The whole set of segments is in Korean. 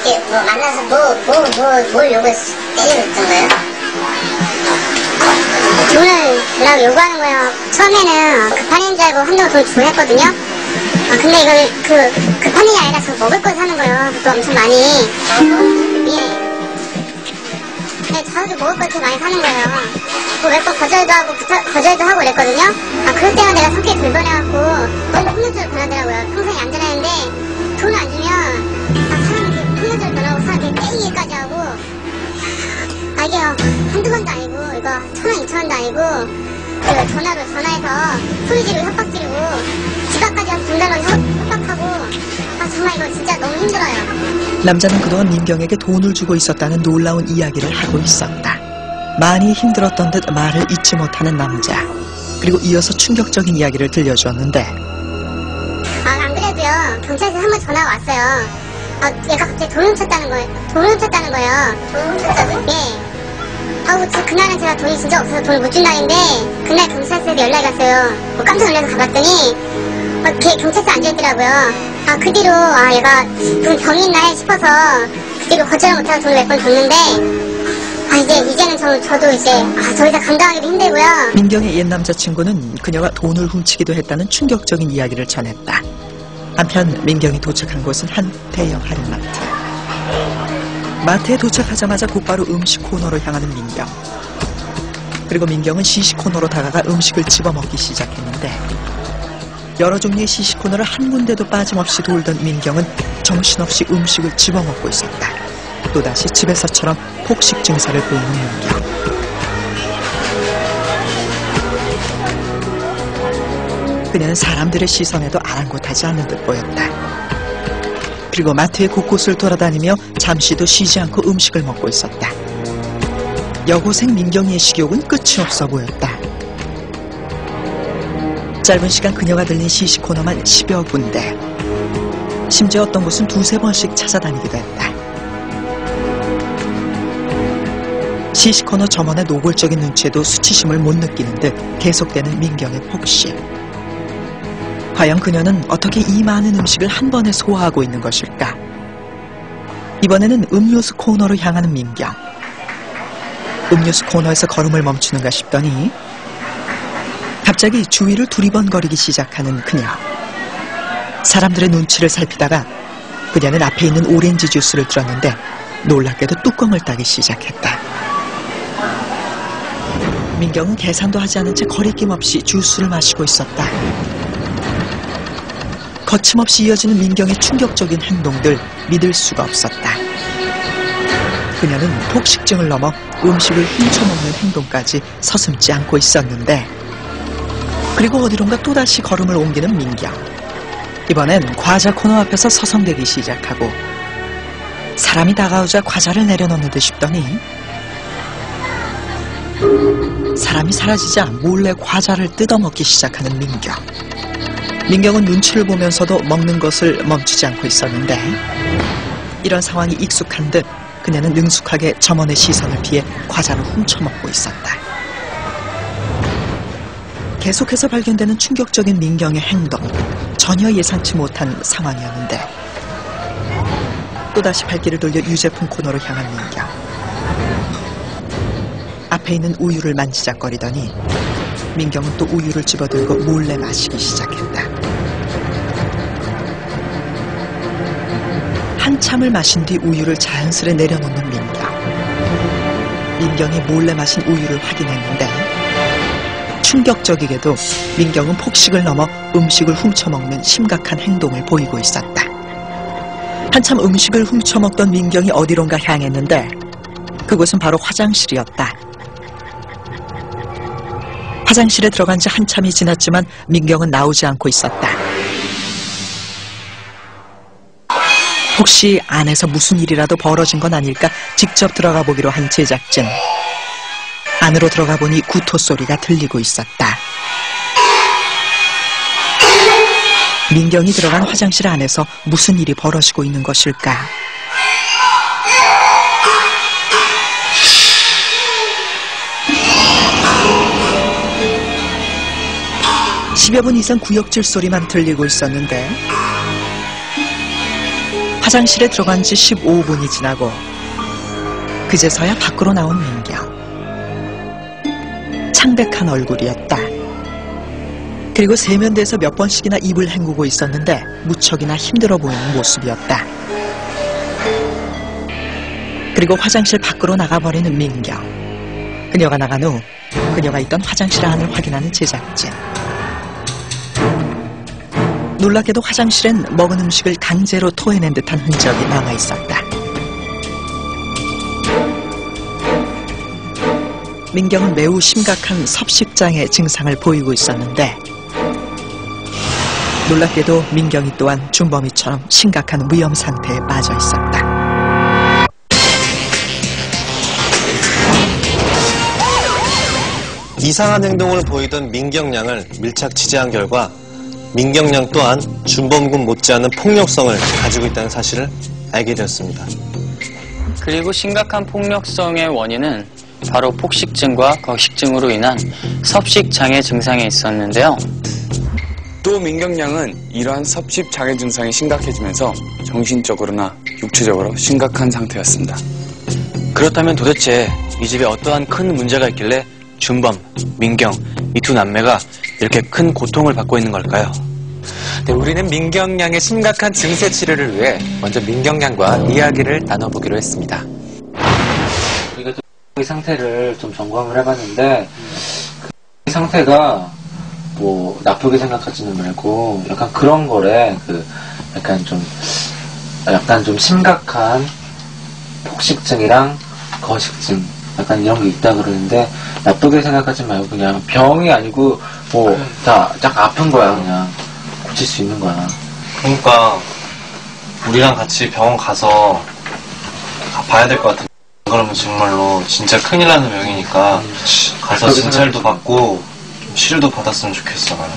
이게 뭐 만나서 뭘 요구해서 때렸던 거예요? 돈을 달라고 요구하는 거예요. 처음에는 급한 일인 줄 알고 한동안 돈을 주고 했거든요. 근데 이걸 급한 일이 아니라 저 먹을 걸 사는 거예요. 또 엄청 많이. 예. 네, 자주 먹을 걸 되게 많이 사는 거예요. 뭐 몇 번 거절도 하고 그랬거든요. 그럴 때만 내가 성격이 불편해갖고 너무 폭력적으로 변하더라고요. 평소에 얌전했는데 돈을 안 주면 사람이 폭력적으로 변하고 사람이 때리기까지 하고 이게 한두 번도 아니고 이거 1,000원, 2,000원도 아니고 그리고 전화해서 소리 지르고 협박 지르고 집 앞까지 와서 돈 달라고 협박하고 정말 이거 진짜 너무 힘들어요. 남자는 그동안 민경에게 돈을 주고 있었다는 놀라운 이야기를 하고 있었다. 많이 힘들었던 듯 말을 잊지 못하는 남자. 그리고 이어서 충격적인 이야기를 들려주었는데 안 그래도요. 경찰에서 한 번 전화가 왔어요. 얘가 갑자기 돈을 훔쳤다는 거예요. 돈을 훔쳤다고요? 예. 그날은 제가 돈이 진짜 없어서 돈을 못 준다는데 그날 경찰서에 연락이 왔어요. 깜짝 놀라서 가봤더니 경찰서 앉아있더라고요. 그 뒤로 얘가 무슨 병이 있나 싶어서 그 뒤로 거절을 못하고 돈을 몇 번 줬는데 이제는 저도 이제 더 이상 감당하기도 힘들고요. 민경의 옛 남자친구는 그녀가 돈을 훔치기도 했다는 충격적인 이야기를 전했다. 한편 민경이 도착한 곳은 한 대형 할인마트. 마트에 도착하자마자 곧바로 음식 코너로 향하는 민경. 그리고 민경은 시식 코너로 다가가 음식을 집어먹기 시작했는데 여러 종류의 시식 코너를 한 군데도 빠짐없이 돌던 민경은 정신없이 음식을 집어먹고 있었다. 또다시 집에서처럼 폭식 증세를 보이는 민경. 그녀는 사람들의 시선에도 아랑곳하지 않는 듯 보였다. 그리고 마트의 곳곳을 돌아다니며 잠시도 쉬지 않고 음식을 먹고 있었다. 여고생 민경이의 식욕은 끝이 없어 보였다. 짧은 시간 그녀가 들린 시식 코너만 10여 군데. 심지어 어떤 곳은 2~3번씩 찾아다니기도 했다. 시식 코너 점원의 노골적인 눈치에도 수치심을 못 느끼는 듯 계속되는 민경의 폭식. 과연 그녀는 어떻게 이 많은 음식을 한 번에 소화하고 있는 것일까? 이번에는 음료수 코너로 향하는 민경. 음료수 코너에서 걸음을 멈추는가 싶더니 갑자기 주위를 두리번거리기 시작하는 그녀. 사람들의 눈치를 살피다가 그녀는 앞에 있는 오렌지 주스를 들었는데 놀랍게도 뚜껑을 따기 시작했다. 민경은 계산도 하지 않은 채 거리낌 없이 주스를 마시고 있었다. 거침없이 이어지는 민경의 충격적인 행동들 믿을 수가 없었다. 그녀는 폭식증을 넘어 음식을 훔쳐먹는 행동까지 서슴지 않고 있었는데 그리고 어디론가 또다시 걸음을 옮기는 민경. 이번엔 과자 코너 앞에서 서성대기 시작하고 사람이 다가오자 과자를 내려놓는 듯 싶더니 사람이 사라지자 몰래 과자를 뜯어먹기 시작하는 민경. 민경은 눈치를 보면서도 먹는 것을 멈추지 않고 있었는데 이런 상황이 익숙한 듯 그녀는 능숙하게 점원의 시선을 피해 과자를 훔쳐먹고 있었다. 계속해서 발견되는 충격적인 민경의 행동. 전혀 예상치 못한 상황이었는데 또다시 발길을 돌려 유제품 코너로 향한 민경. 앞에 있는 우유를 만지작거리더니 민경은 또 우유를 집어들고 몰래 마시기 시작했다. 한참을 마신 뒤 우유를 자연스레 내려놓는 민경. 민경이 몰래 마신 우유를 확인했는데 충격적이게도 민경은 폭식을 넘어 음식을 훔쳐먹는 심각한 행동을 보이고 있었다. 한참 음식을 훔쳐먹던 민경이 어디론가 향했는데 그곳은 바로 화장실이었다. 화장실에 들어간 지 한참이 지났지만 민경은 나오지 않고 있었다. 혹시 안에서 무슨 일이라도 벌어진 건 아닐까 직접 들어가 보기로 한 제작진. 안으로 들어가 보니 구토 소리가 들리고 있었다. 민경이 들어간 화장실 안에서 무슨 일이 벌어지고 있는 것일까? (10여 분) 이상 구역질 소리만 들리고 있었는데 화장실에 들어간 지 15분이 지나고 그제서야 밖으로 나온 민경. 창백한 얼굴이었다. 그리고 세면대에서 몇 번씩이나 입을 헹구고 있었는데 무척이나 힘들어 보이는 모습이었다. 그리고 화장실 밖으로 나가버리는 민경. 그녀가 나간 후 그녀가 있던 화장실 안을 확인하는 제작진. 놀랍게도 화장실엔 먹은 음식을 강제로 토해낸 듯한 흔적이 남아있었다. 민경은 매우 심각한 섭식장애 증상을 보이고 있었는데 놀랍게도 민경이 또한 준범이처럼 심각한 위험 상태에 빠져 있었다. 이상한 행동을 보이던 민경 양을 밀착 취재한 결과 민경 양 또한 준범군 못지않은 폭력성을 가지고 있다는 사실을 알게 되었습니다. 그리고 심각한 폭력성의 원인은 바로 폭식증과 거식증으로 인한 섭식장애 증상에 있었는데요. 또 민경 양은 이러한 섭식장애 증상이 심각해지면서 정신적으로나 육체적으로 심각한 상태였습니다. 그렇다면 도대체 이 집에 어떠한 큰 문제가 있길래 준범, 민경, 이 두 남매가 이렇게 큰 고통을 받고 있는 걸까요? 네, 우리는 민경 양의 심각한 증세 치료를 위해 먼저 민경 양과 이야기를 나눠보기로 했습니다. 우리가 이 상태를 좀 점검을 해봤는데 그 상태가 뭐 나쁘게 생각하지는 말고 약간 그런 거래. 약간 좀 심각한 폭식증이랑 거식증 약간 이런 게 있다 그러는데 나쁘게 생각하지 말고 그냥 병이 아니고 뭐 다 딱 아픈 거야. 그냥 고칠 수 있는 거야. 그러니까 우리랑 같이 병원 가서 봐야 될 것 같은데 그러면 정말로 진짜 큰일 나는 병이니까 가서 진찰도 받고 좀 치료도 받았으면 좋겠어. 나는.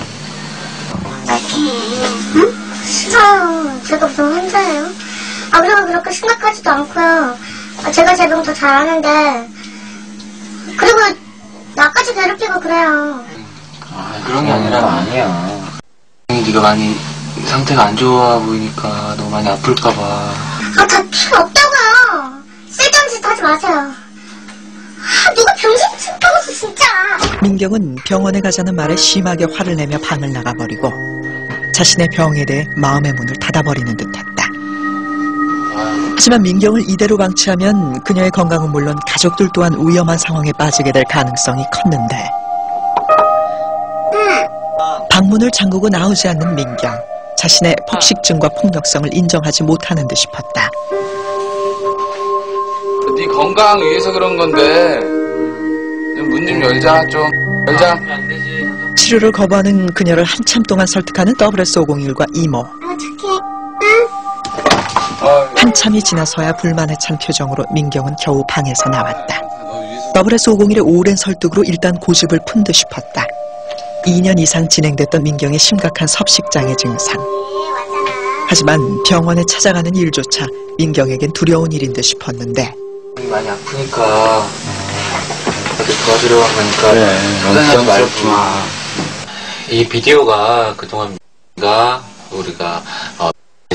응? 싫어요. 제가 무슨 환자예요? 그리고 그렇게 심각하지도 않고요. 제가 제 병 더 잘 아는데 그리고 나까지 괴롭히고 그래요. 그런 게 아니야. 네가 많이 상태가 안 좋아 보이니까 너무 많이 아플까봐. 다 필요 없다고요. 쓸데없는 짓 하지 마세요. 누가 병신 sup혀서 진짜. 민경은 병원에 가자는 말에 심하게 화를 내며 방을 나가버리고 자신의 병에 대해 마음의 문을 닫아버리는 듯했다. 하지만 민경을 이대로 방치하면 그녀의 건강은 물론 가족들 또한 위험한 상황에 빠지게 될 가능성이 컸는데 방문을 잠그고 나오지 않는 민경. 자신의 폭식증과 폭력성을 인정하지 못하는 듯 싶었다. 네 건강 위해서 그런 건데 문 좀 열자. 열자. 치료를 거부하는 그녀를 한참 동안 설득하는 WS501과 이모. 착해. 한참이 지나서야 불만에 찬 표정으로 민경은 겨우 방에서 나왔다. WS501의 오랜 설득으로 일단 고집을 푼 듯 싶었다. 2년 이상 진행됐던 민경의 심각한 섭식장애 증상. 하지만 병원에 찾아가는 일조차 민경에겐 두려운 일인 듯 싶었는데 많이 아프니까 어디 도와주려고 한 거니까 걱정 말고. 이 비디오가 그동안 우리가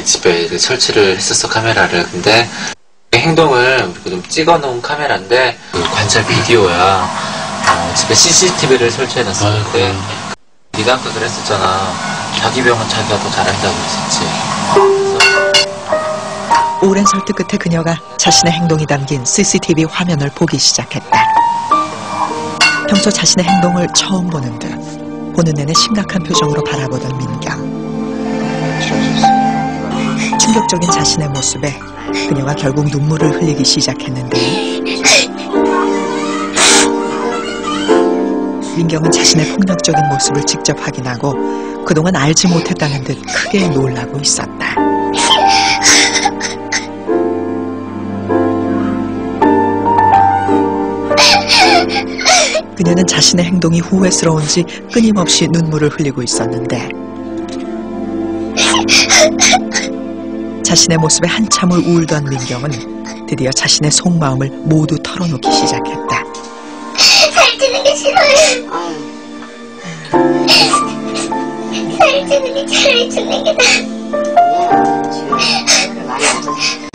집에 설치를 했었어, 카메라를. 근데 행동을 우리가 좀 찍어놓은 카메라인데 관찰 비디오야. 집에 CCTV를 설치해놨었는데 네가 아까 그랬었잖아. 자기 병은 자기가 더 잘한다고 그랬었지. 오랜 설득 끝에 그녀가 자신의 행동이 담긴 CCTV 화면을 보기 시작했다. 평소 자신의 행동을 처음 보는 듯 보는 내내 심각한 표정으로 바라보던 민경. 충격적인 자신의 모습에 그녀가 결국 눈물을 흘리기 시작했는데 민경은 자신의 폭력적인 모습을 직접 확인하고 그동안 알지 못했다는 듯 크게 놀라고 있었다. 그녀는 자신의 행동이 후회스러운지 끊임없이 눈물을 흘리고 있었는데 자신의 모습에 한참을 울던 민경은 드디어 자신의 속마음을 모두 털어놓기 시작했다. 살찌는 게 싫어요. 살찌는 게 제일 죽는 게 나아. 많이 하던데.